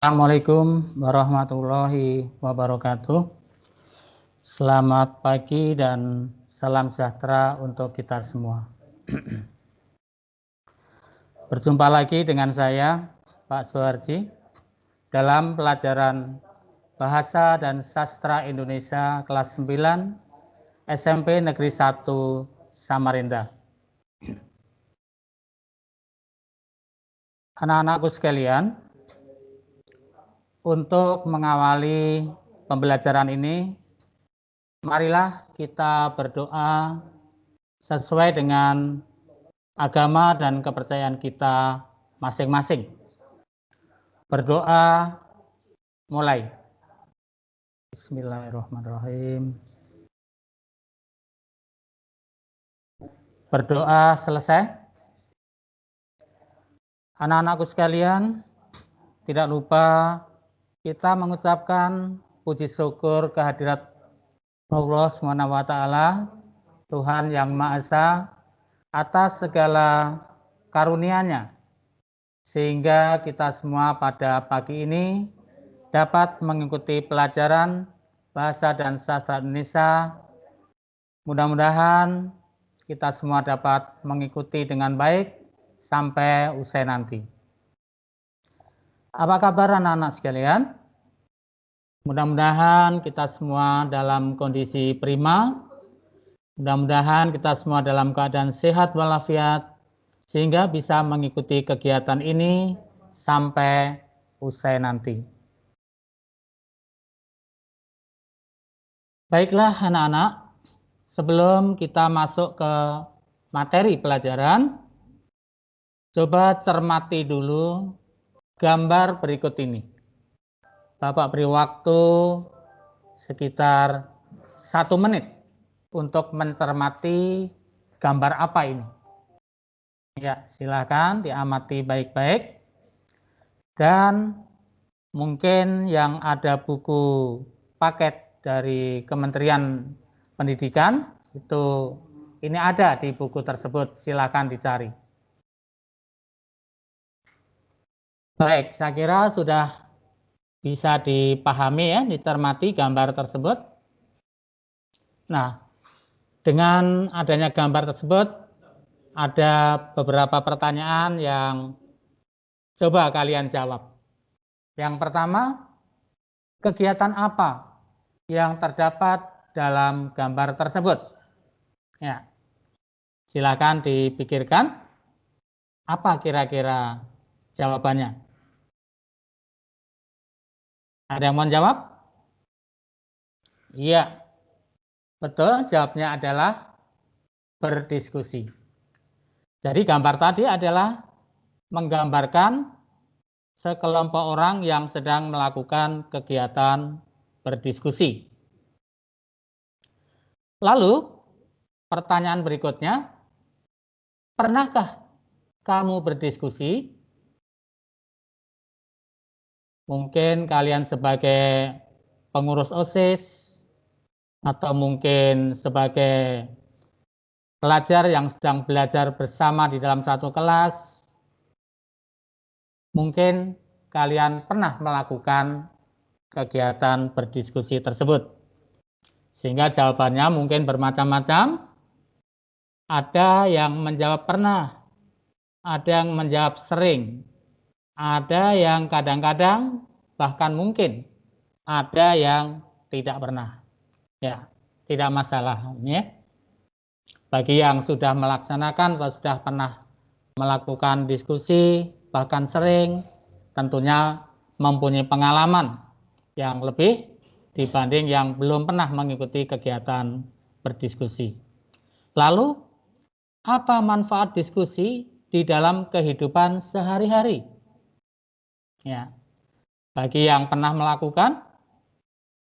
Assalamualaikum warahmatullahi wabarakatuh. Selamat pagi dan salam sejahtera untuk kita semua. Berjumpa lagi dengan saya, Pak Suharji, dalam pelajaran Bahasa dan Sastra Indonesia kelas 9 SMP Negeri 1 Samarinda. Anak-anakku sekalian, untuk mengawali pembelajaran ini, marilah kita berdoa sesuai dengan agama dan kepercayaan kita masing-masing. Berdoa mulai. Bismillahirrahmanirrahim. Berdoa selesai. Anak-anakku sekalian, tidak lupa kita mengucapkan puji syukur kehadirat Allah SWT, Tuhan yang Maha Esa, atas segala karunia-Nya, sehingga kita semua pada pagi ini dapat mengikuti pelajaran Bahasa dan Sastra Indonesia. Mudah-mudahan kita semua dapat mengikuti dengan baik sampai usai nanti. Apa kabar anak-anak sekalian? Mudah-mudahan kita semua dalam kondisi prima. Mudah-mudahan kita semua dalam keadaan sehat walafiat, sehingga bisa mengikuti kegiatan ini sampai usai nanti. Baiklah anak-anak, sebelum kita masuk ke materi pelajaran, coba cermati dulu gambar berikut ini. Bapak beri waktu sekitar 1 menit untuk mencermati gambar apa ini. Ya, silakan diamati baik-baik. Dan mungkin yang ada buku paket dari Kementerian Pendidikan, itu ini ada di buku tersebut, silakan dicari. Baik, saya kira sudah bisa dipahami ya, dicermati gambar tersebut. Nah, dengan adanya gambar tersebut, ada beberapa pertanyaan yang coba kalian jawab. Yang pertama, kegiatan apa yang terdapat dalam gambar tersebut? Ya, silakan dipikirkan. Apa kira-kira jawabannya? Ada yang mau jawab? Iya, betul. Jawabnya adalah berdiskusi. Jadi gambar tadi adalah menggambarkan sekelompok orang yang sedang melakukan kegiatan berdiskusi. Lalu, pertanyaan berikutnya, pernahkah kamu berdiskusi? Mungkin kalian sebagai pengurus OSIS, atau mungkin sebagai pelajar yang sedang belajar bersama di dalam satu kelas, mungkin kalian pernah melakukan kegiatan berdiskusi tersebut. Sehingga jawabannya mungkin bermacam-macam. Ada yang menjawab pernah, ada yang menjawab sering, ada yang kadang-kadang, bahkan mungkin ada yang tidak pernah. Ya, tidak masalah ya. Bagi yang sudah melaksanakan atau sudah pernah melakukan diskusi, bahkan sering, tentunya mempunyai pengalaman yang lebih dibanding yang belum pernah mengikuti kegiatan berdiskusi. Lalu, apa manfaat diskusi di dalam kehidupan sehari-hari? Ya, bagi yang pernah melakukan,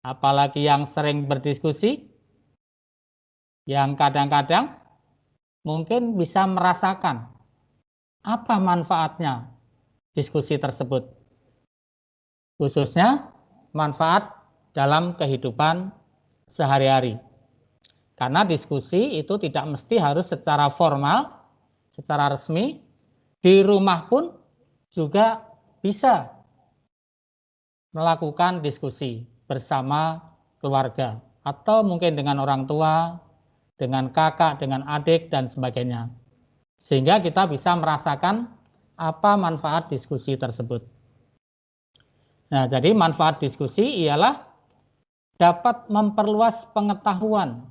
apalagi yang sering berdiskusi, yang kadang-kadang mungkin bisa merasakan apa manfaatnya diskusi tersebut, khususnya manfaat dalam kehidupan sehari-hari. Karena diskusi itu tidak mesti harus secara formal, secara resmi, di rumah pun juga bisa melakukan diskusi bersama keluarga atau mungkin dengan orang tua, dengan kakak, dengan adik, dan sebagainya. Sehingga kita bisa merasakan apa manfaat diskusi tersebut. Nah, jadi manfaat diskusi ialah dapat memperluas pengetahuan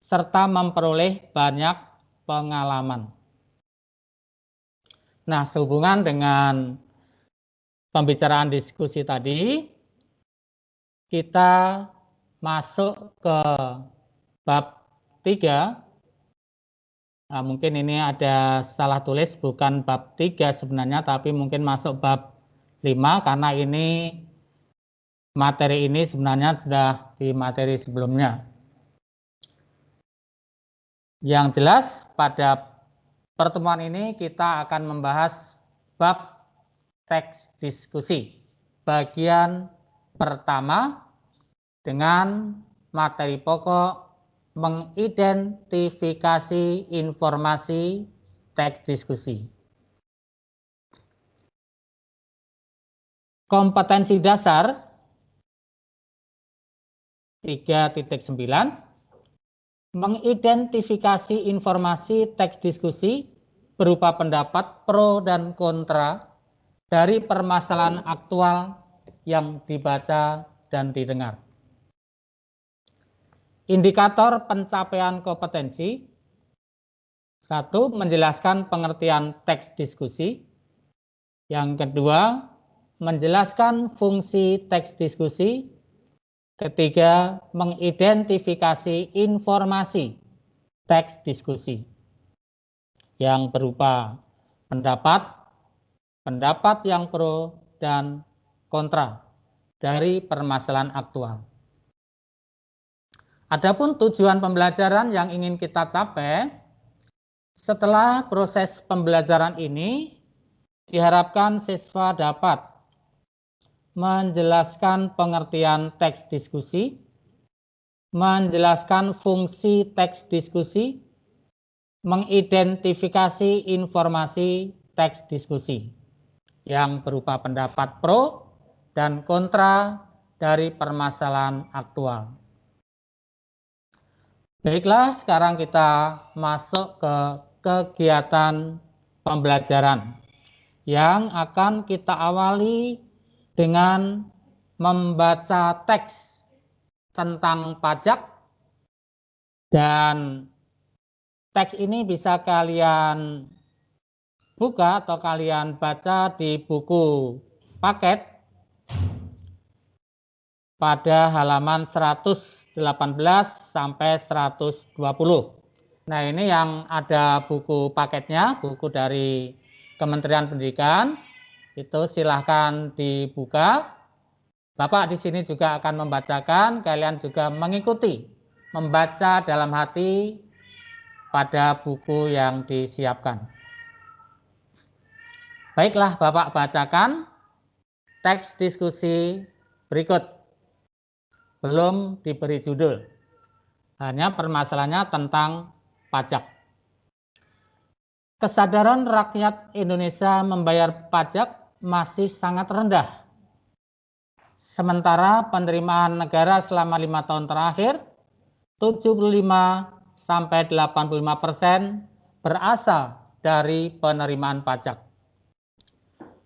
serta memperoleh banyak pengalaman. Nah, sehubungan dengan pembicaraan diskusi tadi, kita masuk ke bab 3. Nah, mungkin ini ada salah tulis, bukan bab 3 sebenarnya, tapi mungkin masuk bab 5 karena ini materi ini sebenarnya sudah di materi sebelumnya. Yang jelas pada pertemuan ini kita akan membahas bab teks diskusi bagian pertama dengan materi pokok mengidentifikasi informasi teks diskusi. Kompetensi dasar 3.9 mengidentifikasi informasi teks diskusi berupa pendapat pro dan kontra dari permasalahan aktual yang dibaca dan didengar. Indikator pencapaian kompetensi. 1. Menjelaskan pengertian teks diskusi. Yang kedua, menjelaskan fungsi teks diskusi. Ketiga, mengidentifikasi informasi teks diskusi yang berupa pendapat yang pro dan kontra dari permasalahan aktual. Adapun tujuan pembelajaran yang ingin kita capai, setelah proses pembelajaran ini, diharapkan siswa dapat menjelaskan pengertian teks diskusi, menjelaskan fungsi teks diskusi, mengidentifikasi informasi teks diskusi yang berupa pendapat pro dan kontra dari permasalahan aktual. Baiklah, sekarang kita masuk ke kegiatan pembelajaran yang akan kita awali dengan membaca teks tentang pajak, dan teks ini bisa kalian buka atau kalian baca di buku paket pada halaman 118 sampai 120. Nah, ini yang ada buku paketnya, buku dari Kementerian Pendidikan. Itu silahkan dibuka. Bapak di sini juga akan membacakan, kalian juga mengikuti, membaca dalam hati pada buku yang disiapkan. Baiklah, Bapak bacakan teks diskusi berikut. Belum diberi judul, hanya permasalahannya tentang pajak. Kesadaran rakyat Indonesia membayar pajak masih sangat rendah. Sementara penerimaan negara selama 5 tahun terakhir 75–85% berasal dari penerimaan pajak.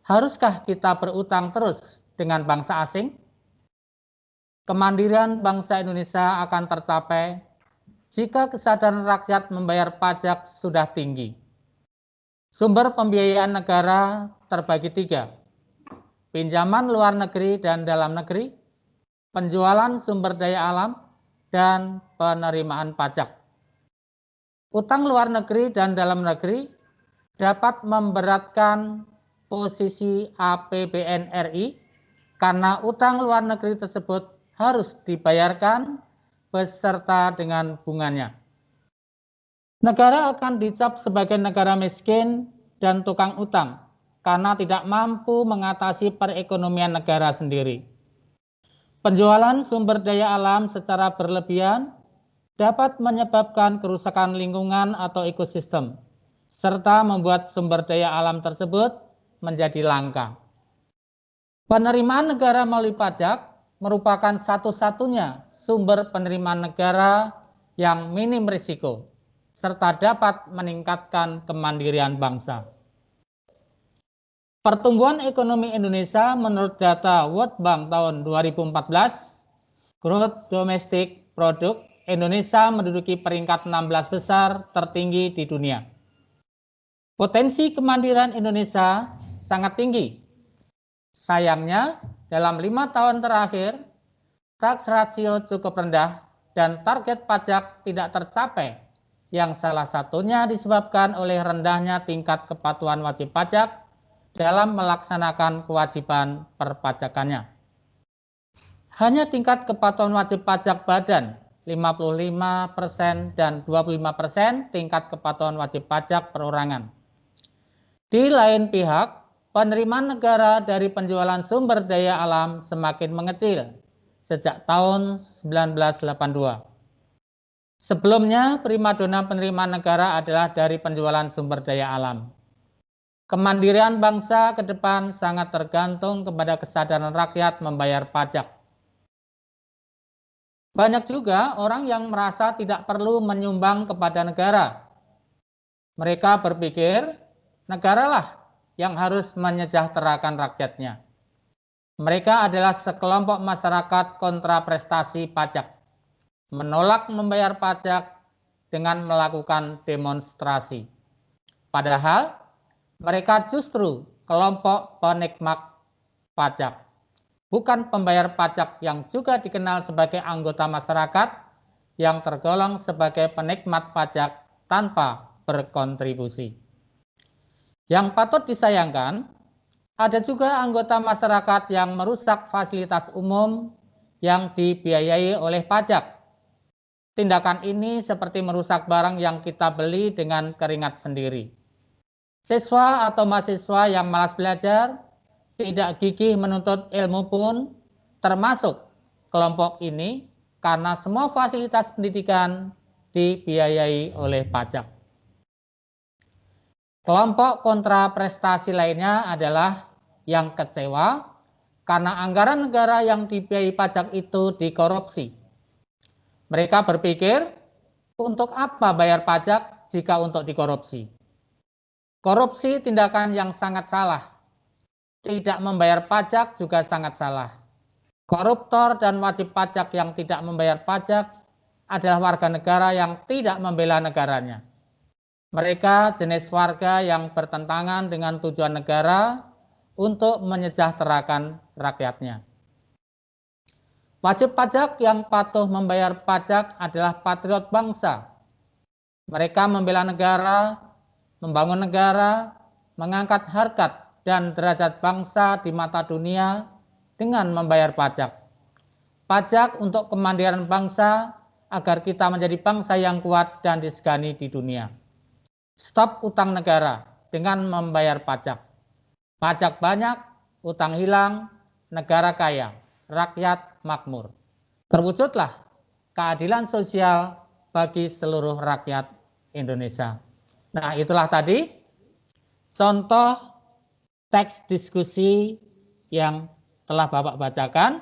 Haruskah kita berutang terus dengan bangsa asing? Kemandirian bangsa Indonesia akan tercapai jika kesadaran rakyat membayar pajak sudah tinggi. Sumber pembiayaan negara terbagi 3. Pinjaman luar negeri dan dalam negeri, penjualan sumber daya alam, dan penerimaan pajak. Utang luar negeri dan dalam negeri dapat memberatkan posisi APBN RI karena utang luar negeri tersebut harus dibayarkan beserta dengan bunganya. Negara akan dicap sebagai negara miskin dan tukang utang karena tidak mampu mengatasi perekonomian negara sendiri. Penjualan sumber daya alam secara berlebihan dapat menyebabkan kerusakan lingkungan atau ekosistem, serta membuat sumber daya alam tersebut menjadi langka. Penerimaan negara melalui pajak merupakan satu-satunya sumber penerimaan negara yang minim risiko, serta dapat meningkatkan kemandirian bangsa. Pertumbuhan ekonomi Indonesia menurut data World Bank tahun 2014, Gross Domestic Product Indonesia menduduki peringkat 16 besar tertinggi di dunia. Potensi kemandirian Indonesia sangat tinggi. Sayangnya, dalam 5 tahun terakhir, tax ratio cukup rendah dan target pajak tidak tercapai, yang salah satunya disebabkan oleh rendahnya tingkat kepatuhan wajib pajak dalam melaksanakan kewajiban perpajakannya. Hanya tingkat kepatuhan wajib pajak badan 55% dan 25% tingkat kepatuhan wajib pajak perorangan. Di lain pihak, penerimaan negara dari penjualan sumber daya alam semakin mengecil sejak tahun 1982. Sebelumnya, primadona penerimaan negara adalah dari penjualan sumber daya alam. Kemandirian bangsa ke depan sangat tergantung kepada kesadaran rakyat membayar pajak. Banyak juga orang yang merasa tidak perlu menyumbang kepada negara. Mereka berpikir, negaralah yang harus menyejahterakan rakyatnya. Mereka adalah sekelompok masyarakat kontra prestasi pajak, menolak membayar pajak dengan melakukan demonstrasi. Padahal mereka justru kelompok penikmat pajak, bukan pembayar pajak yang juga dikenal sebagai anggota masyarakat yang tergolong sebagai penikmat pajak tanpa berkontribusi. Yang patut disayangkan, ada juga anggota masyarakat yang merusak fasilitas umum yang dibiayai oleh pajak. Tindakan ini seperti merusak barang yang kita beli dengan keringat sendiri. Siswa atau mahasiswa yang malas belajar, tidak gigih menuntut ilmu pun termasuk kelompok ini karena semua fasilitas pendidikan dibiayai oleh pajak. Kelompok kontra prestasi lainnya adalah yang kecewa karena anggaran negara yang dibiayai pajak itu dikorupsi. Mereka berpikir, untuk apa bayar pajak jika untuk dikorupsi? Korupsi tindakan yang sangat salah. Tidak membayar pajak juga sangat salah. Koruptor dan wajib pajak yang tidak membayar pajak adalah warga negara yang tidak membela negaranya. Mereka jenis warga yang bertentangan dengan tujuan negara untuk menyejahterakan rakyatnya. Wajib pajak yang patuh membayar pajak adalah patriot bangsa. Mereka membela negara, membangun negara, mengangkat harkat dan derajat bangsa di mata dunia dengan membayar pajak. Pajak untuk kemandirian bangsa agar kita menjadi bangsa yang kuat dan disegani di dunia. Stop utang negara dengan membayar pajak. Pajak banyak, utang hilang, negara kaya, rakyat makmur. Terwujudlah keadilan sosial bagi seluruh rakyat Indonesia. Nah, itulah tadi contoh teks diskusi yang telah Bapak bacakan,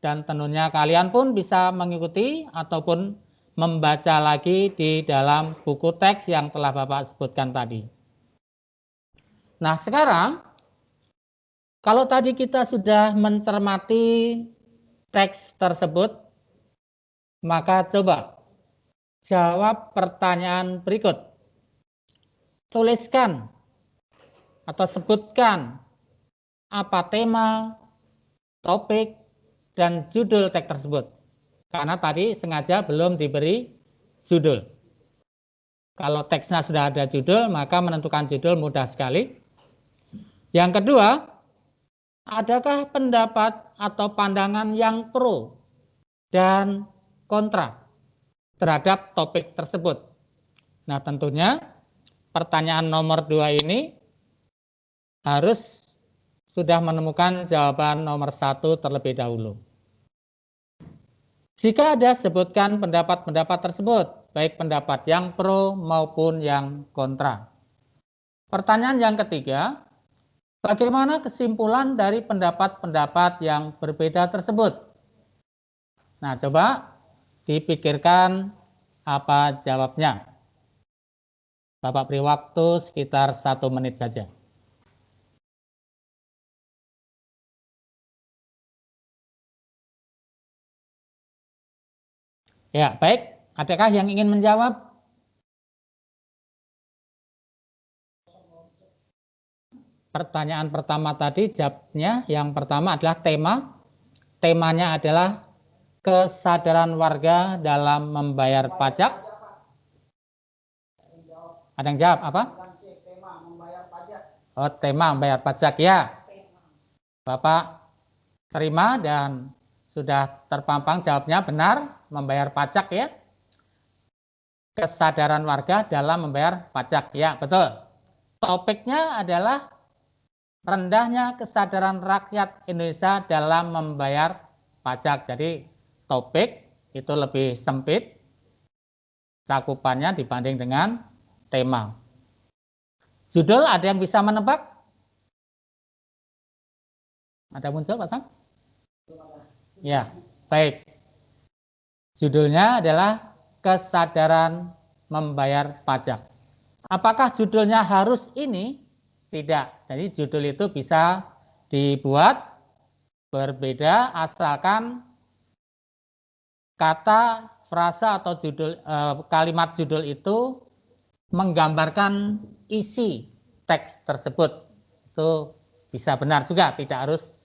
dan tentunya kalian pun bisa mengikuti ataupun membaca lagi di dalam buku teks yang telah Bapak sebutkan tadi. Nah, sekarang kalau tadi kita sudah mencermati teks tersebut, maka coba jawab pertanyaan berikut. Tuliskan atau sebutkan apa tema, topik, dan judul teks tersebut. Karena tadi sengaja belum diberi judul. Kalau teksnya sudah ada judul, maka menentukan judul mudah sekali. Yang kedua, adakah pendapat atau pandangan yang pro dan kontra terhadap topik tersebut? Nah, tentunya pertanyaan nomor 2 ini harus sudah menemukan jawaban nomor 1 terlebih dahulu. Jika ada, sebutkan pendapat-pendapat tersebut, baik pendapat yang pro maupun yang kontra. Pertanyaan yang ketiga, Bagaimana kesimpulan dari pendapat-pendapat yang berbeda tersebut? Nah, coba dipikirkan apa jawabnya. Bapak beri waktu sekitar 1 menit saja. Ya, baik. Adakah yang ingin menjawab? Pertanyaan pertama tadi, jawabnya yang pertama adalah tema. Temanya adalah kesadaran warga dalam membayar pajak. Ada yang jawab apa? Oh, tema membayar pajak ya. Bapak terima dan sudah terpampang jawabnya benar, membayar pajak ya. Kesadaran warga dalam membayar pajak ya, betul. Topiknya adalah rendahnya kesadaran rakyat Indonesia dalam membayar pajak. Jadi topik itu lebih sempit cakupannya dibanding dengan tema. Judul ada yang bisa menebak? Ada muncul Pak Sang? Ya, baik. Judulnya adalah kesadaran membayar pajak. Apakah judulnya harus ini? Tidak. Jadi judul itu bisa dibuat berbeda asalkan kata, frasa atau judul kalimat judul itu menggambarkan isi teks tersebut. Itu bisa benar juga, tidak harus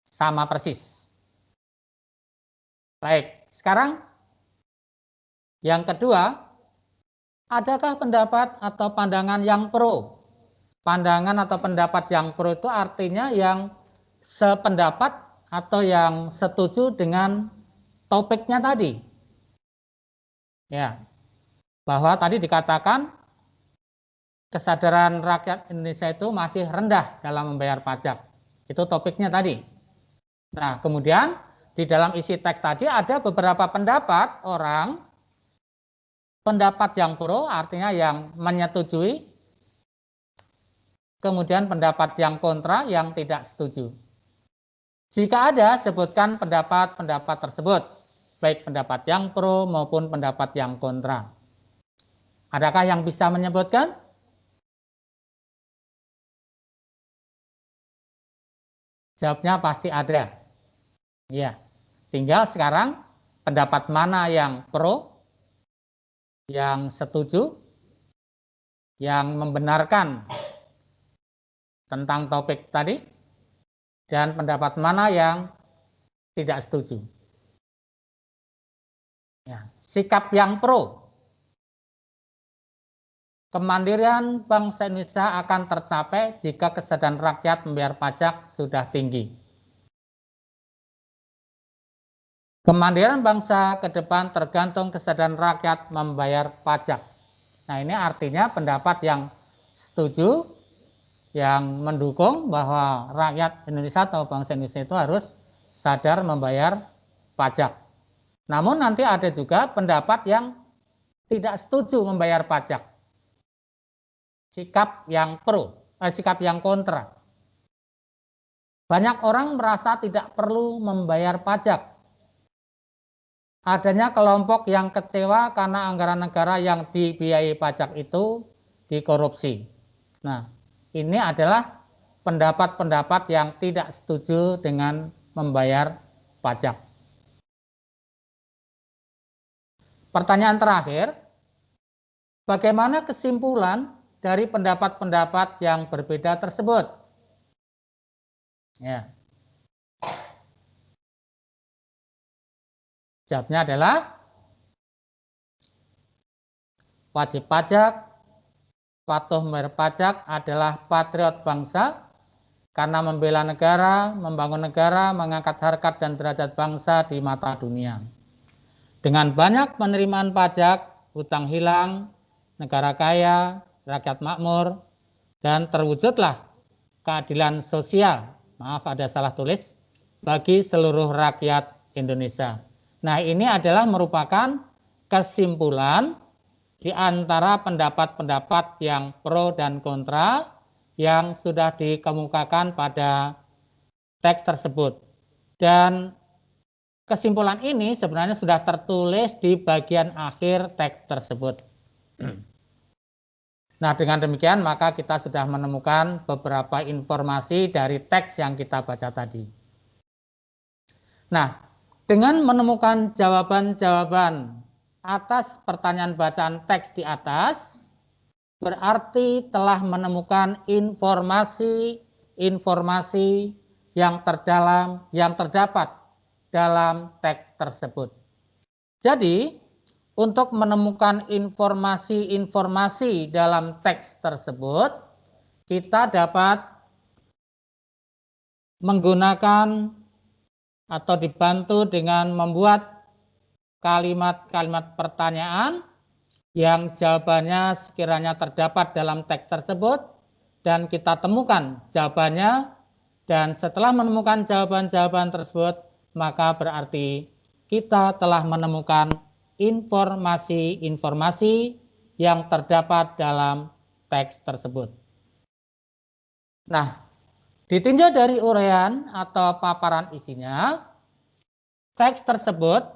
sama persis. Baik, sekarang yang kedua, adakah pendapat atau pandangan yang pro? Pandangan atau pendapat yang pro itu artinya yang sependapat atau yang setuju dengan topiknya tadi. Ya, bahwa tadi dikatakan kesadaran rakyat Indonesia itu masih rendah dalam membayar pajak. Itu topiknya tadi. Nah, kemudian di dalam isi teks tadi ada beberapa pendapat orang. Pendapat yang pro artinya yang menyetujui, kemudian pendapat yang kontra yang tidak setuju. Jika ada, sebutkan pendapat-pendapat tersebut, baik pendapat yang pro maupun pendapat yang kontra. Adakah yang bisa menyebutkan? Jawabnya pasti ada. Ya, tinggal sekarang pendapat mana yang pro, yang setuju, yang membenarkan tentang topik tadi, dan pendapat mana yang tidak setuju. Ya, sikap yang pro. Kemandirian bangsa Indonesia akan tercapai jika kesadaran rakyat membayar pajak sudah tinggi. Kemandirian bangsa ke depan tergantung kesadaran rakyat membayar pajak. Nah, ini artinya pendapat yang setuju, yang mendukung bahwa rakyat Indonesia atau bangsa Indonesia itu harus sadar membayar pajak. Namun nanti ada juga pendapat yang tidak setuju membayar pajak. Sikap yang pro, sikap yang kontra. Banyak orang merasa tidak perlu membayar pajak. Adanya kelompok yang kecewa karena anggaran negara yang dibiayai pajak itu dikorupsi. Nah, ini adalah pendapat-pendapat yang tidak setuju dengan membayar pajak. Pertanyaan terakhir, bagaimana kesimpulan dari pendapat-pendapat yang berbeda tersebut? Ya. Jawabnya adalah wajib pajak, patuh membayar pajak adalah patriot bangsa karena membela negara, membangun negara, mengangkat harkat dan derajat bangsa di mata dunia. Dengan banyak penerimaan pajak, hutang hilang, negara kaya, rakyat makmur, dan terwujudlah keadilan sosial, maaf ada salah tulis, bagi seluruh rakyat Indonesia. Nah, ini adalah merupakan kesimpulan di antara pendapat-pendapat yang pro dan kontra yang sudah dikemukakan pada teks tersebut. Dan kesimpulan ini sebenarnya sudah tertulis di bagian akhir teks tersebut. Nah, dengan demikian maka kita sudah menemukan beberapa informasi dari teks yang kita baca tadi. Nah, dengan menemukan jawaban-jawaban atas pertanyaan bacaan teks di atas, berarti telah menemukan informasi-informasi yang terdapat dalam teks tersebut. Jadi, untuk menemukan informasi-informasi dalam teks tersebut, kita dapat menggunakan atau dibantu dengan membuat kalimat-kalimat pertanyaan yang jawabannya sekiranya terdapat dalam teks tersebut dan kita temukan jawabannya, dan setelah menemukan jawaban-jawaban tersebut maka berarti kita telah menemukan informasi-informasi yang terdapat dalam teks tersebut. Nah, ditinjau dari uraian atau paparan isinya, teks tersebut,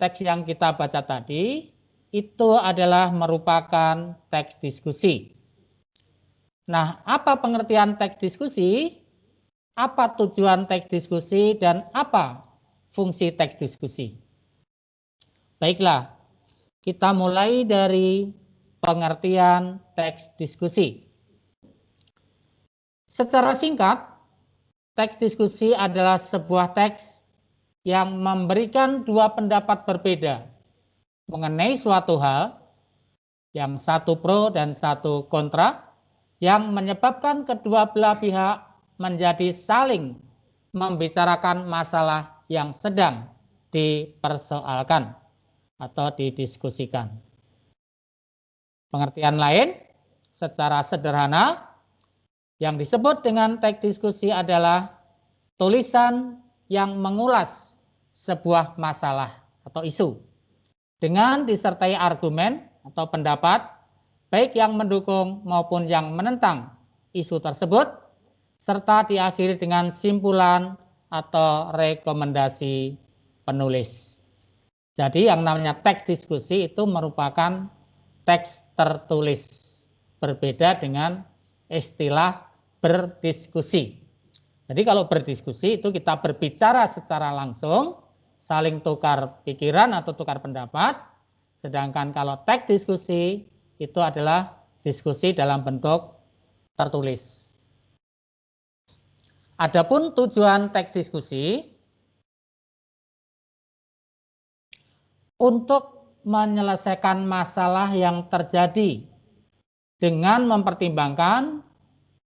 teks yang kita baca tadi, itu adalah merupakan teks diskusi. Nah, apa pengertian teks diskusi? Apa tujuan teks diskusi dan apa fungsi teks diskusi? Baiklah, kita mulai dari pengertian teks diskusi. Secara singkat, teks diskusi adalah sebuah teks yang memberikan dua pendapat berbeda mengenai suatu hal, yang satu pro dan satu kontra, yang menyebabkan kedua belah pihak menjadi saling membicarakan masalah yang sedang dipersoalkan atau didiskusikan. Pengertian lain, secara sederhana, yang disebut dengan teks diskusi adalah tulisan yang mengulas sebuah masalah atau isu dengan disertai argumen atau pendapat, baik yang mendukung maupun yang menentang isu tersebut, serta diakhiri dengan simpulan atau rekomendasi penulis. Jadi yang namanya teks diskusi itu merupakan teks tertulis, berbeda dengan istilah berdiskusi. Jadi kalau berdiskusi itu kita berbicara secara langsung, saling tukar pikiran atau tukar pendapat, sedangkan kalau teks diskusi itu adalah diskusi dalam bentuk tertulis. Adapun tujuan teks diskusi untuk menyelesaikan masalah yang terjadi dengan mempertimbangkan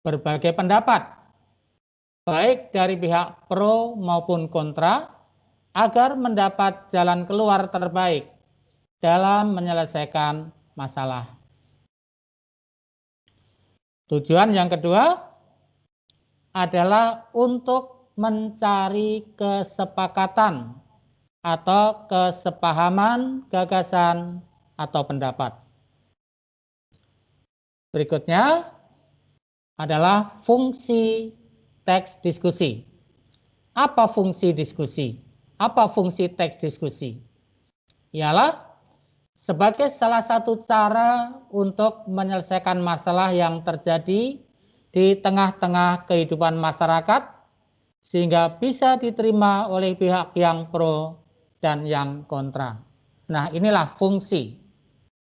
berbagai pendapat, baik dari pihak pro maupun kontra, agar mendapat jalan keluar terbaik dalam menyelesaikan masalah. Tujuan yang kedua adalah untuk mencari kesepakatan atau kesepahaman gagasan atau pendapat. Berikutnya adalah fungsi teks diskusi. Apa fungsi diskusi? Apa fungsi teks diskusi? Ialah sebagai salah satu cara untuk menyelesaikan masalah yang terjadi di tengah-tengah kehidupan masyarakat sehingga bisa diterima oleh pihak yang pro dan yang kontra. Nah, inilah fungsi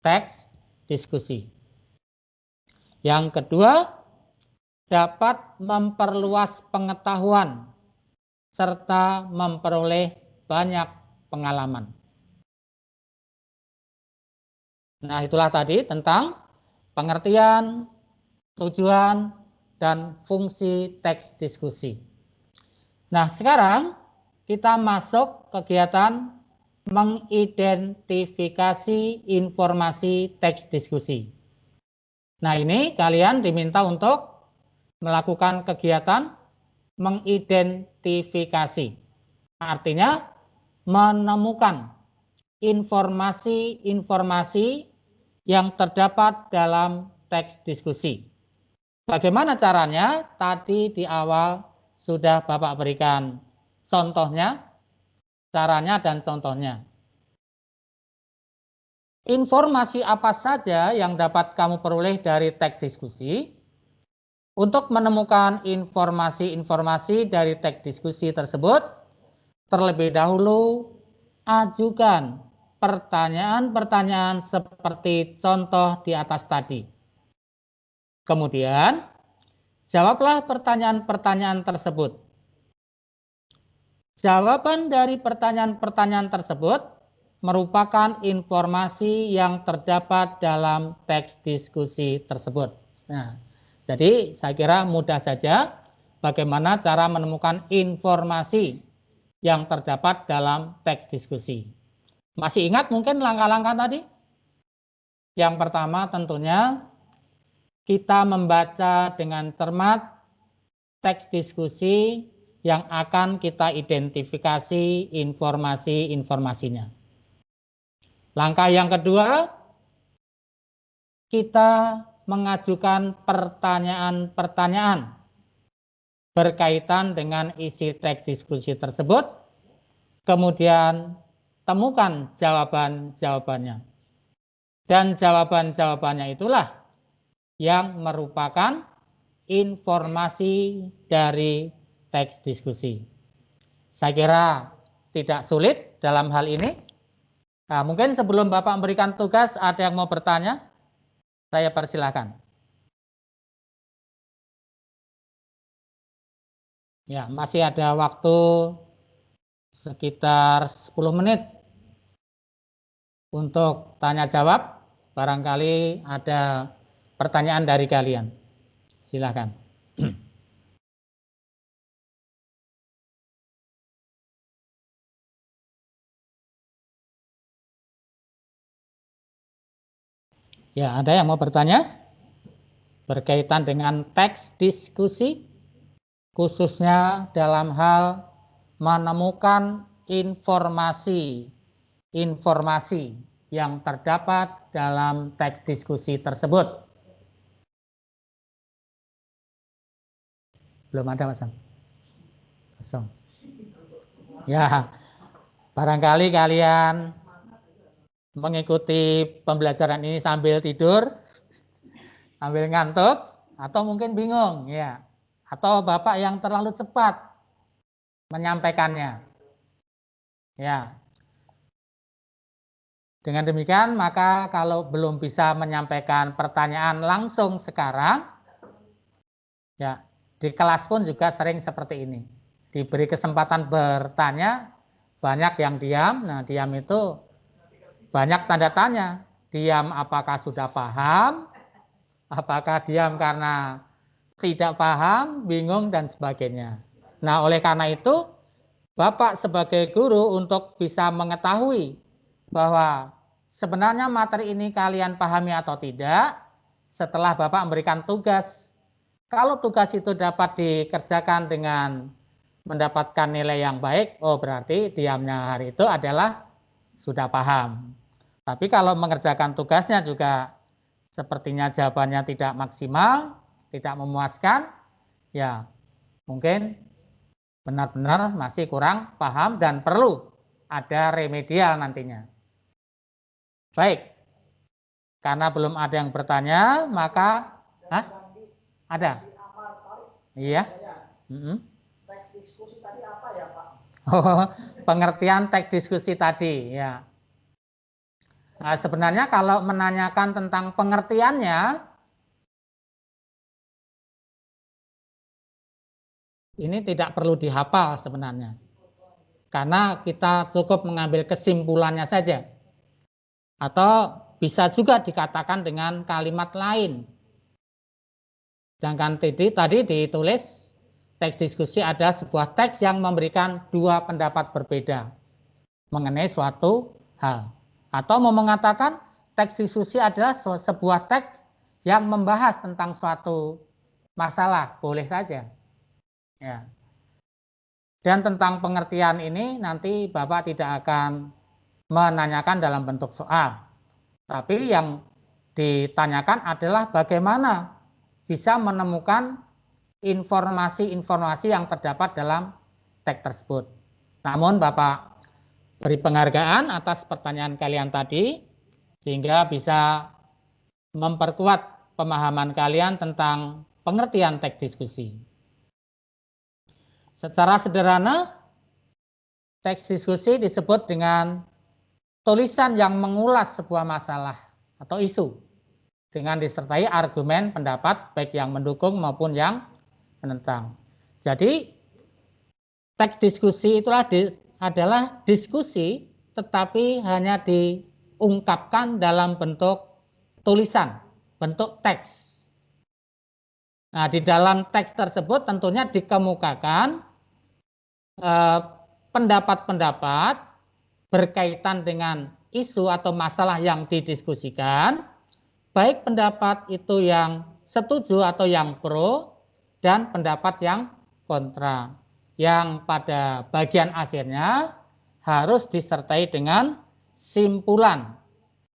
teks diskusi. Yang kedua, dapat memperluas pengetahuan serta memperoleh banyak pengalaman. Nah, itulah tadi tentang pengertian, tujuan, dan fungsi teks diskusi. Nah, sekarang kita masuk kegiatan mengidentifikasi informasi teks diskusi. Nah, ini kalian diminta untuk melakukan kegiatan mengidentifikasi. Artinya menemukan informasi-informasi yang terdapat dalam teks diskusi. Bagaimana caranya? Tadi di awal sudah Bapak berikan contohnya, caranya dan contohnya. Informasi apa saja yang dapat kamu peroleh dari teks diskusi? Untuk menemukan informasi-informasi dari teks diskusi tersebut, terlebih dahulu ajukan pertanyaan-pertanyaan seperti contoh di atas tadi. Kemudian, jawablah pertanyaan-pertanyaan tersebut. Jawaban dari pertanyaan-pertanyaan tersebut merupakan informasi yang terdapat dalam teks diskusi tersebut. Nah, jadi saya kira mudah saja bagaimana cara menemukan informasi yang terdapat dalam teks diskusi. Masih ingat mungkin langkah-langkah tadi? Yang pertama tentunya kita membaca dengan cermat teks diskusi yang akan kita identifikasi informasi-informasinya. Langkah yang kedua, kita mengajukan pertanyaan-pertanyaan berkaitan dengan isi teks diskusi tersebut, kemudian temukan jawaban-jawabannya. Dan jawaban-jawabannya itulah yang merupakan informasi dari teks diskusi. Saya kira tidak sulit dalam hal ini. Nah, mungkin sebelum Bapak memberikan tugas, ada yang mau bertanya? Saya persilahkan. Ya, masih ada waktu sekitar 10 menit untuk tanya jawab. Barangkali ada pertanyaan dari kalian. Silakan. Ya, ada yang mau bertanya berkaitan dengan teks diskusi, khususnya dalam hal menemukan informasi yang terdapat dalam teks diskusi tersebut. Belum ada, Mas. Kosong. Ya, barangkali kalian mengikuti pembelajaran ini sambil tidur, sambil ngantuk, atau mungkin bingung, ya. Atau Bapak yang terlalu cepat menyampaikannya. Ya. Dengan demikian, maka kalau belum bisa menyampaikan pertanyaan langsung sekarang, ya, di kelas pun juga sering seperti ini. Diberi kesempatan bertanya, banyak yang diam. Nah, diam itu banyak tanda tanya. Diam apakah sudah paham, apakah diam karena tidak paham, bingung, dan sebagainya. Nah, oleh karena itu, Bapak sebagai guru untuk bisa mengetahui bahwa sebenarnya materi ini kalian pahami atau tidak, setelah Bapak memberikan tugas. Kalau tugas itu dapat dikerjakan dengan mendapatkan nilai yang baik, oh berarti diamnya hari itu adalah sudah paham. Tapi kalau mengerjakan tugasnya juga sepertinya jawabannya tidak maksimal, tidak memuaskan, ya mungkin benar-benar masih kurang paham dan perlu ada remedial nantinya. Baik, karena belum ada yang bertanya, maka ada. Iya. Teks diskusi tadi apa ya, Pak? Oh, pengertian teks diskusi tadi, ya. Nah, sebenarnya kalau menanyakan tentang pengertiannya, ini tidak perlu dihafal sebenarnya. Karena kita cukup mengambil kesimpulannya saja. Atau bisa juga dikatakan dengan kalimat lain. Sedangkan tadi ditulis teks diskusi ada sebuah teks yang memberikan dua pendapat berbeda mengenai suatu hal. Atau mau mengatakan teks diskusi adalah sebuah teks yang membahas tentang suatu masalah, boleh saja. Ya. Dan tentang pengertian ini nanti Bapak tidak akan menanyakan dalam bentuk soal. Tapi yang ditanyakan adalah bagaimana bisa menemukan informasi-informasi yang terdapat dalam teks tersebut. Namun Bapak beri penghargaan atas pertanyaan kalian tadi, sehingga bisa memperkuat pemahaman kalian tentang pengertian teks diskusi. Secara sederhana, teks diskusi disebut dengan tulisan yang mengulas sebuah masalah atau isu dengan disertai argumen pendapat baik yang mendukung maupun yang menentang. Jadi teks diskusi adalah diskusi tetapi hanya diungkapkan dalam bentuk tulisan, bentuk teks. Nah, di dalam teks tersebut tentunya dikemukakan pendapat-pendapat berkaitan dengan isu atau masalah yang didiskusikan, baik pendapat itu yang setuju atau yang pro, dan pendapat yang kontra, yang pada bagian akhirnya harus disertai dengan simpulan.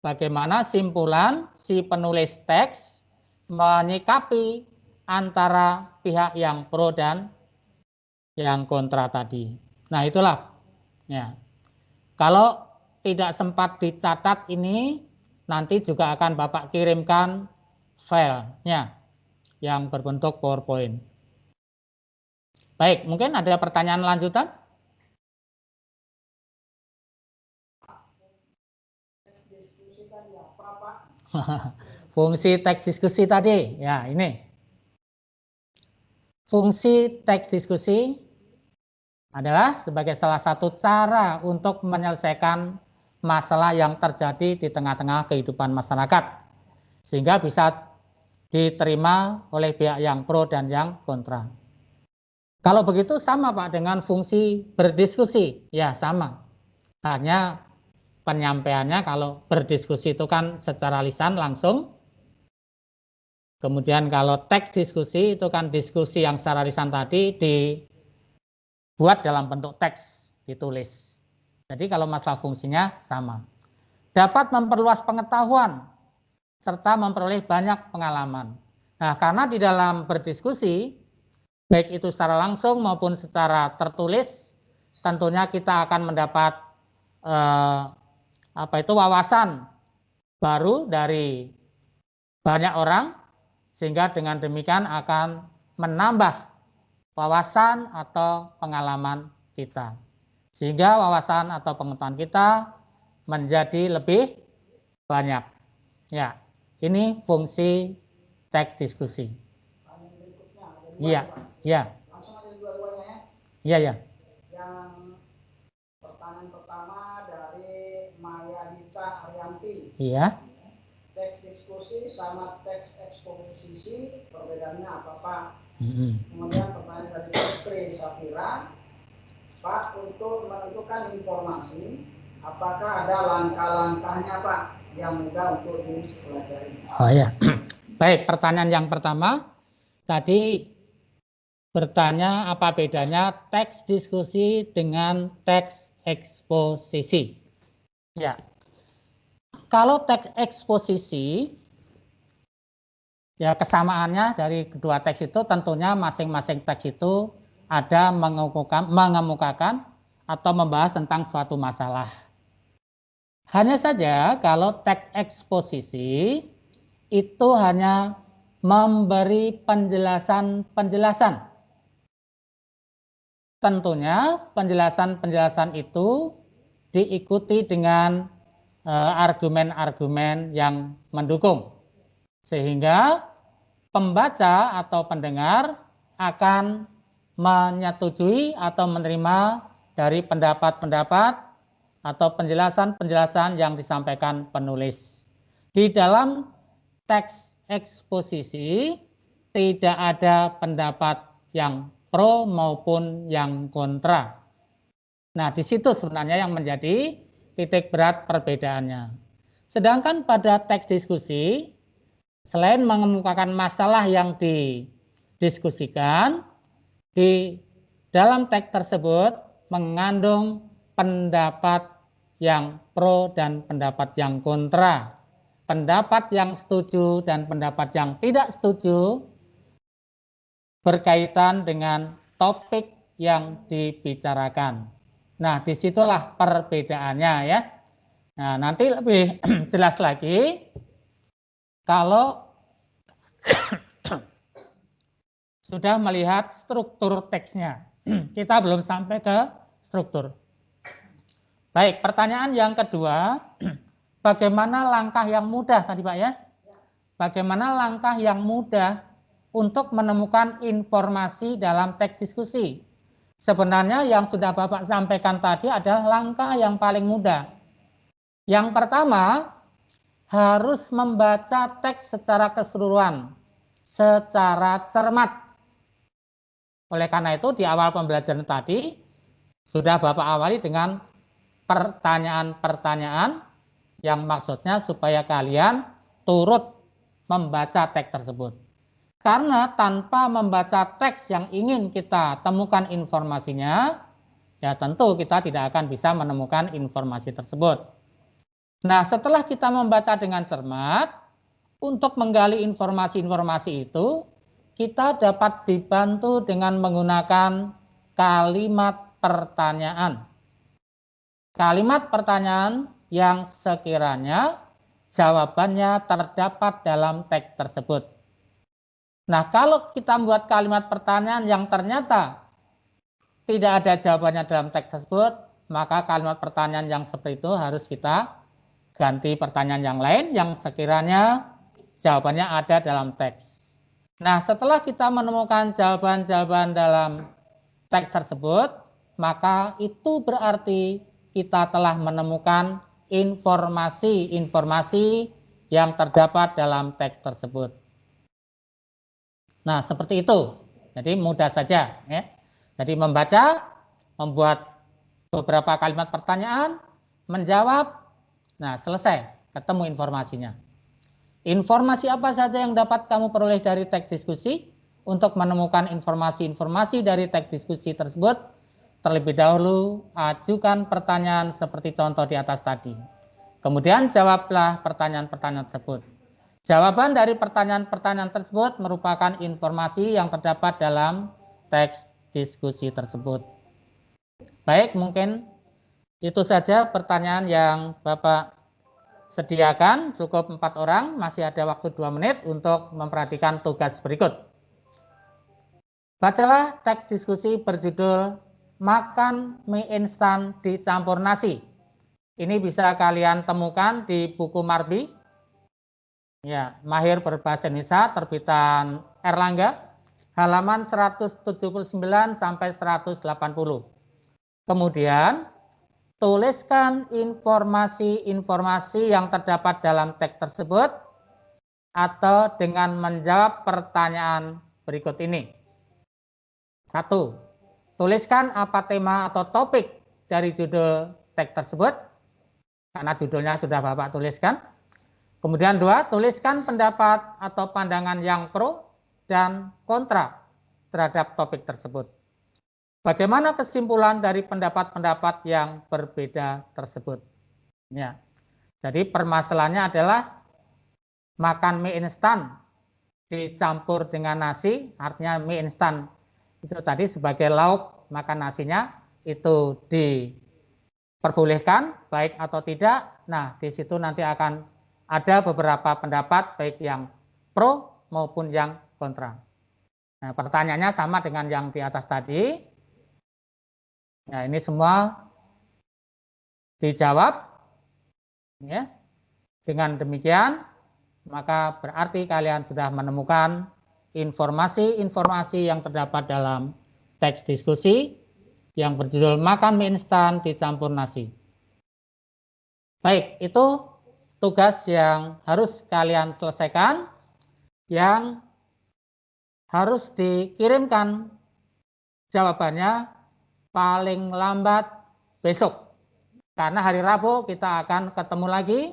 Bagaimana simpulan si penulis teks menyikapi antara pihak yang pro dan yang kontra tadi. Nah, itulah ya. Kalau tidak sempat dicatat ini, nanti juga akan Bapak kirimkan filenya yang berbentuk PowerPoint. Baik, mungkin ada pertanyaan lanjutan? Fungsi teks diskusi tadi, ya ini. Fungsi teks diskusi adalah sebagai salah satu cara untuk menyelesaikan masalah yang terjadi di tengah-tengah kehidupan masyarakat, sehingga bisa diterima oleh pihak yang pro dan yang kontra. Kalau begitu sama Pak dengan fungsi berdiskusi, ya sama. Hanya penyampaiannya kalau berdiskusi itu kan secara lisan langsung. Kemudian kalau teks diskusi itu kan diskusi yang secara lisan tadi dibuat dalam bentuk teks, ditulis. Jadi kalau masalah fungsinya sama. Dapat memperluas pengetahuan serta memperoleh banyak pengalaman. Nah, karena di dalam berdiskusi, baik itu secara langsung maupun secara tertulis, tentunya kita akan mendapat wawasan baru dari banyak orang, sehingga dengan demikian akan menambah wawasan atau pengalaman kita. Sehingga wawasan atau pengetahuan kita menjadi lebih banyak. Ya, ini fungsi teks diskusi. Iya, iya. Langsung aja dua-duanya ya. Iya, iya. Yang pertanyaan pertama dari Maya Dita Arianti. Iya. Teks diskusi sama teks eksposisi perbedaannya apa Pak? Kemudian pertanyaan dari Putri Safira, Pak, untuk menentukan informasi, apakah ada langkah-langkahnya Pak yang mudah untuk dipelajari? Oh ya, baik. Pertanyaan yang pertama tadi bertanya apa bedanya teks diskusi dengan teks eksposisi. Ya, kalau teks eksposisi, ya kesamaannya dari kedua teks itu tentunya masing-masing teks itu ada mengemukakan atau membahas tentang suatu masalah. Hanya saja kalau teks eksposisi itu hanya memberi penjelasan-penjelasan. Tentunya penjelasan-penjelasan itu diikuti dengan argumen-argumen yang mendukung. Sehingga pembaca atau pendengar akan menyetujui atau menerima dari pendapat-pendapat atau penjelasan-penjelasan yang disampaikan penulis. Di dalam teks eksposisi tidak ada pendapat yang pro maupun yang kontra. Nah, di situ sebenarnya yang menjadi titik berat perbedaannya. Sedangkan pada teks diskusi, selain mengemukakan masalah yang didiskusikan, di dalam teks tersebut mengandung pendapat yang pro dan pendapat yang kontra. Pendapat yang setuju dan pendapat yang tidak setuju berkaitan dengan topik yang dibicarakan. Nah, disitulah perbedaannya ya. Nah, nanti lebih jelas lagi kalau sudah melihat struktur teksnya. Kita belum sampai ke struktur. Baik, pertanyaan yang kedua, bagaimana langkah yang mudah tadi Pak ya? Bagaimana langkah yang mudah untuk menemukan informasi dalam teks diskusi? Sebenarnya yang sudah Bapak sampaikan tadi adalah langkah yang paling mudah. Yang pertama, harus membaca teks secara keseluruhan, secara cermat. Oleh karena itu, di awal pembelajaran tadi, sudah Bapak awali dengan pertanyaan-pertanyaan yang maksudnya supaya kalian turut membaca teks tersebut. Karena tanpa membaca teks yang ingin kita temukan informasinya, ya tentu kita tidak akan bisa menemukan informasi tersebut. Nah, setelah kita membaca dengan cermat, untuk menggali informasi-informasi itu, kita dapat dibantu dengan menggunakan kalimat pertanyaan. Kalimat pertanyaan yang sekiranya jawabannya terdapat dalam teks tersebut. Nah, kalau kita membuat kalimat pertanyaan yang ternyata tidak ada jawabannya dalam teks tersebut, maka kalimat pertanyaan yang seperti itu harus kita ganti pertanyaan yang lain yang sekiranya jawabannya ada dalam teks. Nah, setelah kita menemukan jawaban-jawaban dalam teks tersebut, maka itu berarti kita telah menemukan informasi-informasi yang terdapat dalam teks tersebut. Nah, seperti itu. Jadi mudah saja. Ya. Jadi membaca, membuat beberapa kalimat pertanyaan, menjawab, nah selesai, ketemu informasinya. Informasi apa saja yang dapat kamu peroleh dari teks diskusi? Untuk menemukan informasi-informasi dari teks diskusi tersebut, terlebih dahulu ajukan pertanyaan seperti contoh di atas tadi. Kemudian jawablah pertanyaan-pertanyaan tersebut. Jawaban dari pertanyaan-pertanyaan tersebut merupakan informasi yang terdapat dalam teks diskusi tersebut. Baik, mungkin itu saja pertanyaan yang Bapak sediakan, cukup 4 orang, masih ada waktu 2 menit untuk memperhatikan tugas berikut. Bacalah teks diskusi berjudul Makan Mie Instan Dicampur Nasi. Ini bisa kalian temukan di buku Marbi, ya, Mahir Berbahasa Indonesia, terbitan Erlangga, halaman 179 sampai 180. Kemudian tuliskan informasi-informasi yang terdapat dalam teks tersebut atau dengan menjawab pertanyaan berikut ini. 1. Tuliskan apa tema atau topik dari judul teks tersebut, karena judulnya sudah Bapak tuliskan. Kemudian 2. Tuliskan pendapat atau pandangan yang pro dan kontra terhadap topik tersebut. Bagaimana kesimpulan dari pendapat-pendapat yang berbeda tersebut? Ya. Jadi permasalahannya adalah makan mie instan dicampur dengan nasi, artinya mie instan itu tadi sebagai lauk, makan nasinya itu diperbolehkan baik atau tidak. Nah, di situ nanti akan ada beberapa pendapat baik yang pro maupun yang kontra. Nah, pertanyaannya sama dengan yang di atas tadi. Nah, ini semua dijawab, ya. Dengan demikian, maka berarti kalian sudah menemukan informasi-informasi yang terdapat dalam teks diskusi yang berjudul Makan Mie Instan Dicampur Nasi. Baik, itu tugas yang harus kalian selesaikan, yang harus dikirimkan jawabannya paling lambat besok. Karena hari Rabu kita akan ketemu lagi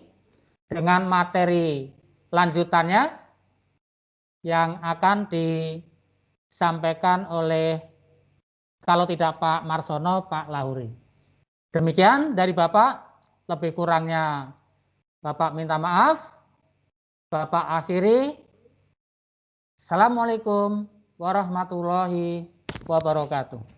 dengan materi lanjutannya yang akan disampaikan oleh, kalau tidak Pak Marsono, Pak Lahuri. Demikian dari Bapak, lebih kurangnya Bapak minta maaf. Bapak akhiri. Assalamualaikum warahmatullahi wabarakatuh.